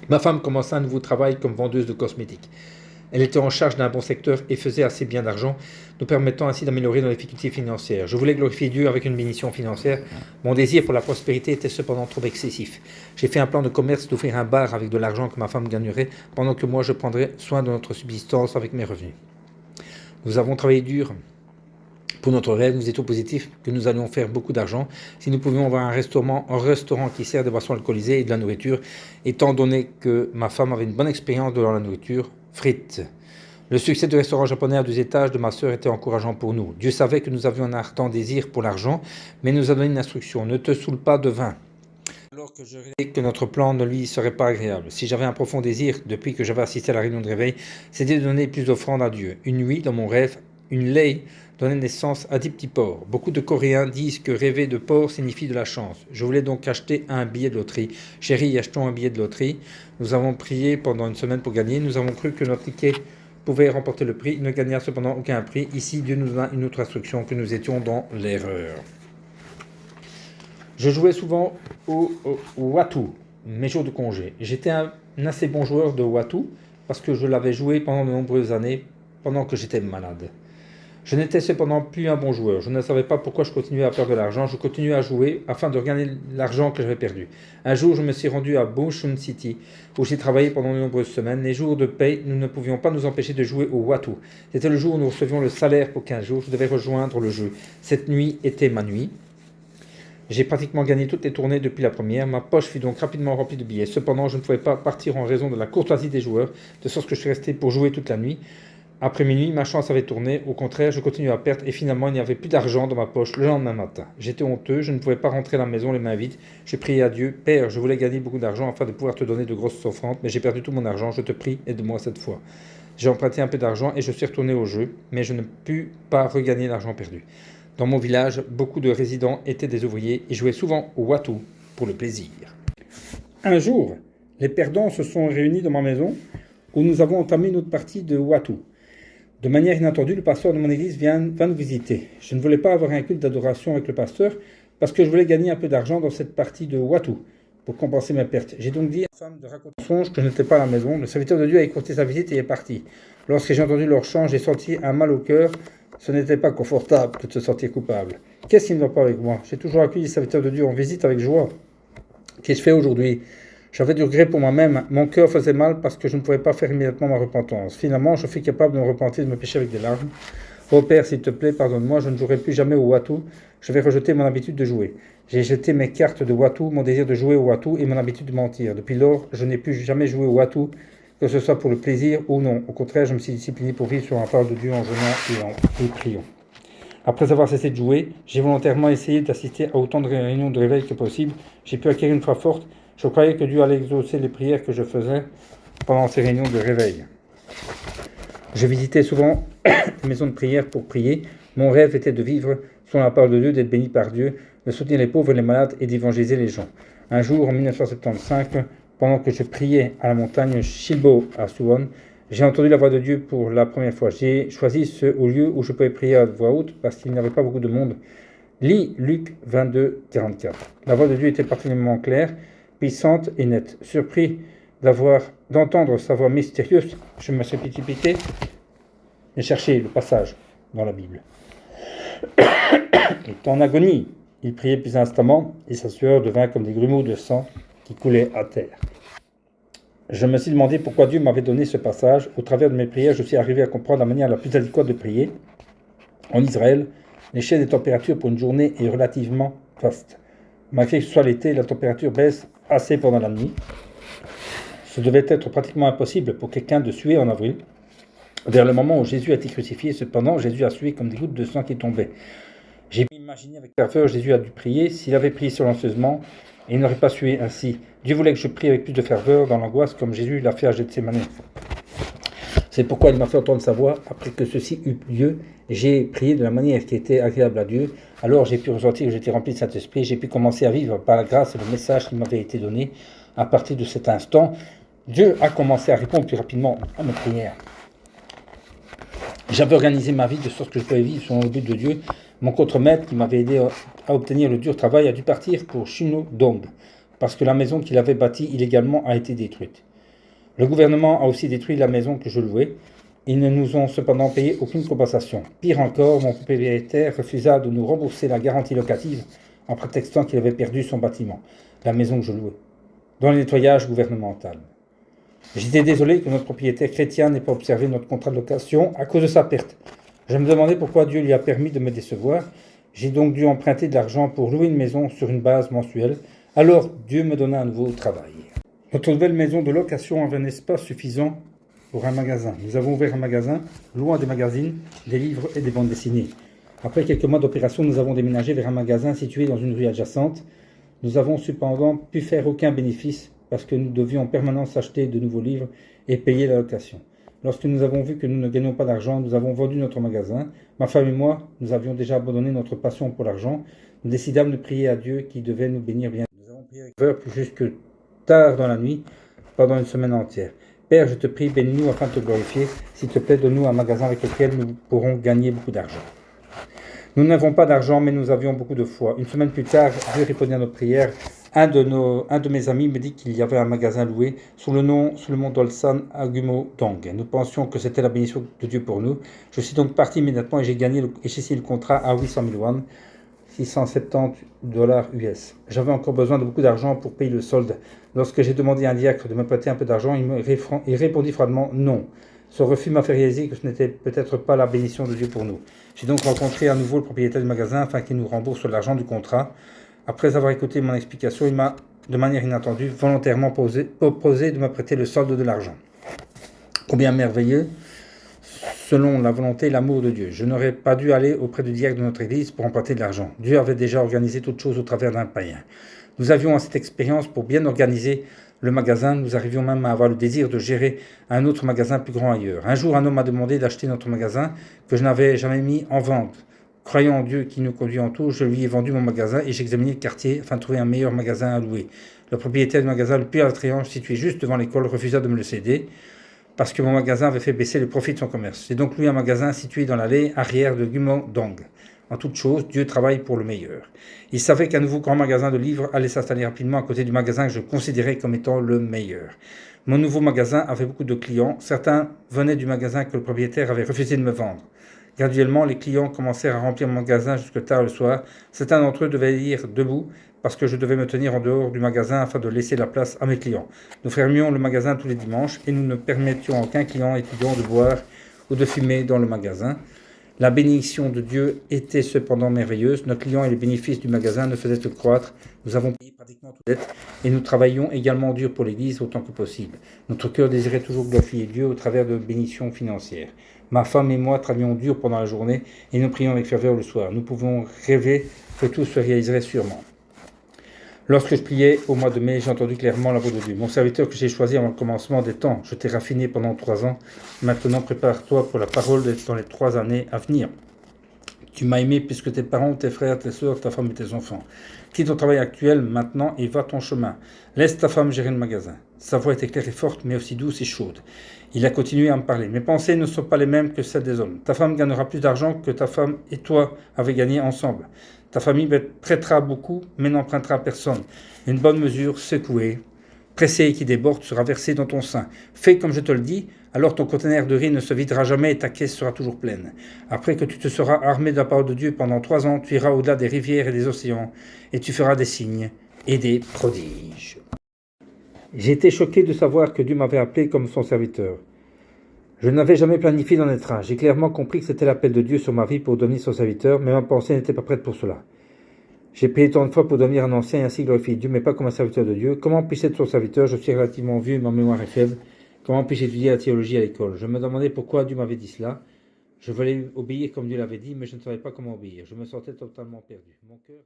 Ma femme commença un nouveau travail comme vendeuse de cosmétiques. Elle était en charge d'un bon secteur et faisait assez bien d'argent, nous permettant ainsi d'améliorer nos difficultés financières. Je voulais glorifier Dieu avec une bénédiction financière. Mon désir pour la prospérité était cependant trop excessif. J'ai fait un plan de commerce d'ouvrir un bar avec de l'argent que ma femme gagnerait, pendant que moi je prendrais soin de notre subsistance avec mes revenus. Nous avons travaillé dur pour notre rêve, nous étions positifs que nous allions faire beaucoup d'argent si nous pouvions avoir un restaurant qui sert de boissons alcoolisées et de la nourriture, étant donné que ma femme avait une bonne expérience dans la nourriture, frites. Le succès du restaurant japonais à 2 étages de ma sœur était encourageant pour nous. Dieu savait que nous avions un ardent désir pour l'argent, mais nous a donné une instruction, ne te saoule pas de vin. Alors que je réalisais que notre plan ne lui serait pas agréable. Si j'avais un profond désir, depuis que j'avais assisté à la réunion de réveil, c'était de donner plus d'offrandes à Dieu. Une nuit, dans mon rêve, une lei donnait naissance à 10 petits porcs. Beaucoup de Coréens disent que rêver de porc signifie de la chance. Je voulais donc acheter un billet de loterie. Chérie, achetons un billet de loterie. Nous avons prié pendant une semaine pour gagner. Nous avons cru que notre ticket pouvait remporter le prix. Il ne gagna cependant aucun prix. Ici, Dieu nous donne une autre instruction, que nous étions dans l'erreur. Je jouais souvent au Watu, mes jours de congé. J'étais un assez bon joueur de Watu parce que je l'avais joué pendant de nombreuses années, pendant que j'étais malade. Je n'étais cependant plus un bon joueur. Je ne savais pas pourquoi je continuais à perdre de l'argent. Je continuais à jouer afin de regagner l'argent que j'avais perdu. Un jour, je me suis rendu à Bochum City, où j'ai travaillé pendant de nombreuses semaines. Les jours de paye, nous ne pouvions pas nous empêcher de jouer au Watu. C'était le jour où nous recevions le salaire pour 15 jours. Je devais rejoindre le jeu. Cette nuit était ma nuit. J'ai pratiquement gagné toutes les tournées depuis la première. Ma poche fut donc rapidement remplie de billets. Cependant, je ne pouvais pas partir en raison de la courtoisie des joueurs, de sorte que je suis resté pour jouer toute la nuit. Après minuit, ma chance avait tourné. Au contraire, je continuais à perdre et finalement, il n'y avait plus d'argent dans ma poche le lendemain matin. J'étais honteux, je ne pouvais pas rentrer à la maison les mains vides. J'ai prié à Dieu. Père, je voulais gagner beaucoup d'argent afin de pouvoir te donner de grosses offrandes, mais j'ai perdu tout mon argent. Je te prie, aide-moi cette fois. J'ai emprunté un peu d'argent et je suis retourné au jeu, mais je ne pus pas regagner l'argent perdu. Dans mon village, beaucoup de résidents étaient des ouvriers et jouaient souvent au Watu pour le plaisir. Un jour, les perdants se sont réunis dans ma maison où nous avons entamé notre partie de Watu. De manière inattendue, le pasteur de mon église vint nous visiter. Je ne voulais pas avoir un culte d'adoration avec le pasteur parce que je voulais gagner un peu d'argent dans cette partie de Watu pour compenser mes pertes. J'ai donc dit à ma femme de raconter un mensonge que je n'étais pas à la maison. Le serviteur de Dieu a écourté sa visite et est parti. Lorsque j'ai entendu leur chant, j'ai senti un mal au cœur. Ce n'était pas confortable que de se sentir coupable. Qu'est-ce qui ne va pas avec moi? J'ai toujours accueilli les serviteurs de Dieu en visite avec joie. Qu'ai-je fait aujourd'hui? J'avais du regret pour moi-même. Mon cœur faisait mal parce que je ne pouvais pas faire immédiatement ma repentance. Finalement, je fus capable de me repentir de mes péchés avec des larmes. Oh Père, s'il te plaît, pardonne-moi, je ne jouerai plus jamais au Watu. Je vais rejeter mon habitude de jouer. J'ai jeté mes cartes de Watu, mon désir de jouer au Watu et mon habitude de mentir. Depuis lors, je n'ai plus jamais joué au Watu, que ce soit pour le plaisir ou non. Au contraire, je me suis discipliné pour vivre sur la parole de Dieu en jeûnant et priant. Après avoir cessé de jouer, j'ai volontairement essayé d'assister à autant de réunions de réveil que possible. J'ai pu acquérir une foi forte. Je croyais que Dieu allait exaucer les prières que je faisais pendant ces réunions de réveil. Je visitais souvent les maisons de prière pour prier. Mon rêve était de vivre selon la parole de Dieu, d'être béni par Dieu, de soutenir les pauvres et les malades et d'évangéliser les gens. Un jour, en 1975, pendant que je priais à la montagne Shilbo à Suwon, j'ai entendu la voix de Dieu pour la première fois. J'ai choisi ce lieu où je pouvais prier à voix haute parce qu'il n'y avait pas beaucoup de monde. Lis Luc 22, 44. La voix de Dieu était particulièrement claire, puissante et nette. Surpris d'entendre sa voix mystérieuse, je me suis précipité et cherché le passage dans la Bible. Étant en agonie, il priait plus instamment et sa sueur devint comme des grumeaux de sang qui coulaient à terre. Je me suis demandé pourquoi Dieu m'avait donné ce passage. Au travers de mes prières, je suis arrivé à comprendre la manière la plus adéquate de prier. En Israël, l'échelle des températures pour une journée est relativement vaste. Malgré que ce soit l'été, la température baisse assez pendant la nuit. Ce devait être pratiquement impossible pour quelqu'un de suer en avril. Vers le moment où Jésus a été crucifié, cependant, Jésus a sué comme des gouttes de sang qui tombaient. J'ai pu imaginer avec ferveur, Jésus a dû prier. S'il avait prié silencieusement, il n'aurait pas sué ainsi. Dieu voulait que je prie avec plus de ferveur, dans l'angoisse, comme Jésus l'a fait à Gethsémani. C'est pourquoi il m'a fait entendre sa voix. Après que ceci eut lieu, j'ai prié de la manière qui était agréable à Dieu. Alors j'ai pu ressentir que j'étais rempli de Saint-Esprit. J'ai pu commencer à vivre par la grâce et le message qui m'avait été donné. À partir de cet instant, Dieu a commencé à répondre plus rapidement à mes prières. J'avais organisé ma vie de sorte que je pouvais vivre selon le but de Dieu. Mon contremaître, qui m'avait aidé à obtenir le dur travail, a dû partir pour Shinodong, parce que la maison qu'il avait bâtie illégalement a été détruite. Le gouvernement a aussi détruit la maison que je louais. Ils ne nous ont cependant payé aucune compensation. Pire encore, mon propriétaire refusa de nous rembourser la garantie locative en prétextant qu'il avait perdu son bâtiment, la maison que je louais, dans le nettoyage gouvernemental. J'étais désolé que notre propriétaire chrétien n'ait pas observé notre contrat de location à cause de sa perte. Je me demandais pourquoi Dieu lui a permis de me décevoir. J'ai donc dû emprunter de l'argent pour louer une maison sur une base mensuelle. Alors Dieu me donna un nouveau travail. Notre nouvelle maison de location avait un espace suffisant pour un magasin. Nous avons ouvert un magasin, loin des magazines, des livres et des bandes dessinées. Après quelques mois d'opération, nous avons déménagé vers un magasin situé dans une rue adjacente. Nous avons cependant pu faire aucun bénéfice parce que nous devions en permanence acheter de nouveaux livres et payer la location. Lorsque nous avons vu que nous ne gagnions pas d'argent, nous avons vendu notre magasin. Ma femme et moi, nous avions déjà abandonné notre passion pour l'argent. Nous décidâmes de prier à Dieu qui devait nous bénir bien. Nous avons prié jusque tard dans la nuit, pendant une semaine entière. Père, je te prie, bénis-nous afin de te glorifier. S'il te plaît, donne-nous un magasin avec lequel nous pourrons gagner beaucoup d'argent. Nous n'avons pas d'argent, mais nous avions beaucoup de foi. Une semaine plus tard, Dieu répondit à nos prières. Un de mes amis me dit qu'il y avait un magasin loué sous le nom d'Olsan à Gumo-Dong. Nous pensions que c'était la bénédiction de Dieu pour nous. Je suis donc parti immédiatement et j'ai signé le contrat à 800 000 won, $670 US. J'avais encore besoin de beaucoup d'argent pour payer le solde. Lorsque j'ai demandé à un diacre de me prêter un peu d'argent, il répondit froidement non. Ce refus m'a fait réaliser que ce n'était peut-être pas la bénédiction de Dieu pour nous. J'ai donc rencontré à nouveau le propriétaire du magasin afin qu'il nous rembourse l'argent du contrat. Après avoir écouté mon explication, il m'a, de manière inattendue, volontairement proposé de me prêter le solde de l'argent. Combien merveilleux, selon la volonté et l'amour de Dieu. Je n'aurais pas dû aller auprès du diacre de notre église pour emprunter de l'argent. Dieu avait déjà organisé toute chose au travers d'un païen. Nous avions à cette expérience pour bien organiser le magasin. Nous arrivions même à avoir le désir de gérer un autre magasin plus grand ailleurs. Un jour, un homme m'a demandé d'acheter notre magasin que je n'avais jamais mis en vente. Croyant en Dieu qui nous conduit en tout, je lui ai vendu mon magasin et j'ai examiné le quartier afin de trouver un meilleur magasin à louer. Le propriétaire du magasin, le plus attrayant, situé juste devant l'école, refusa de me le céder parce que mon magasin avait fait baisser le profit de son commerce. J'ai donc loué un magasin situé dans l'allée arrière de Gumo-Dong. En toute chose, Dieu travaille pour le meilleur. Il savait qu'un nouveau grand magasin de livres allait s'installer rapidement à côté du magasin que je considérais comme étant le meilleur. Mon nouveau magasin avait beaucoup de clients. Certains venaient du magasin que le propriétaire avait refusé de me vendre. Graduellement, les clients commencèrent à remplir mon magasin jusque tard le soir. Certains d'entre eux devaient lire debout parce que je devais me tenir en dehors du magasin afin de laisser la place à mes clients. Nous fermions le magasin tous les dimanches et nous ne permettions à aucun client étudiant de boire ou de fumer dans le magasin. La bénédiction de Dieu était cependant merveilleuse. Nos clients et les bénéfices du magasin ne faisaient que croître. Nous avons payé pratiquement toutes les dettes et nous travaillions également dur pour l'Église autant que possible. Notre cœur désirait toujours glorifier Dieu au travers de bénédictions financières. Ma femme et moi travaillions dur pendant la journée et nous prions avec ferveur le soir. Nous pouvons rêver que tout se réaliserait sûrement. Lorsque je priais au mois de mai, j'ai entendu clairement la voix de Dieu. Mon serviteur que j'ai choisi avant le commencement des temps, je t'ai raffiné pendant 3 ans. Maintenant, prépare-toi pour la parole dans les 3 années à venir. Tu m'as aimé puisque tes parents, tes frères, tes soeurs, ta femme et tes enfants. Quitte ton travail actuel maintenant et va ton chemin. Laisse ta femme gérer le magasin. Sa voix était claire et forte, mais aussi douce et chaude. Il a continué à me parler. Mes pensées ne sont pas les mêmes que celles des hommes. Ta femme gagnera plus d'argent que ta femme et toi avez gagné ensemble. Ta famille prêtera beaucoup, mais n'empruntera à personne. Une bonne mesure, secouée, pressée et qui déborde, sera versée dans ton sein. Fais comme je te le dis, alors ton conteneur de riz ne se videra jamais et ta caisse sera toujours pleine. Après que tu te seras armé de la parole de Dieu pendant 3 ans, tu iras au-delà des rivières et des océans, et tu feras des signes et des prodiges. J'ai été choqué de savoir que Dieu m'avait appelé comme son serviteur. Je n'avais jamais planifié d'en être un. J'ai clairement compris que c'était l'appel de Dieu sur ma vie pour devenir son serviteur, mais ma pensée n'était pas prête pour cela. J'ai payé tant de fois pour devenir un ancien et ainsi glorifier Dieu, mais pas comme un serviteur de Dieu. Comment puis-je être son serviteur? Je suis relativement vieux et ma mémoire est faible. Comment puis-je étudier la théologie à l'école? Je me demandais pourquoi Dieu m'avait dit cela. Je voulais obéir comme Dieu l'avait dit, mais je ne savais pas comment obéir. Je me sentais totalement perdu. Mon cœur...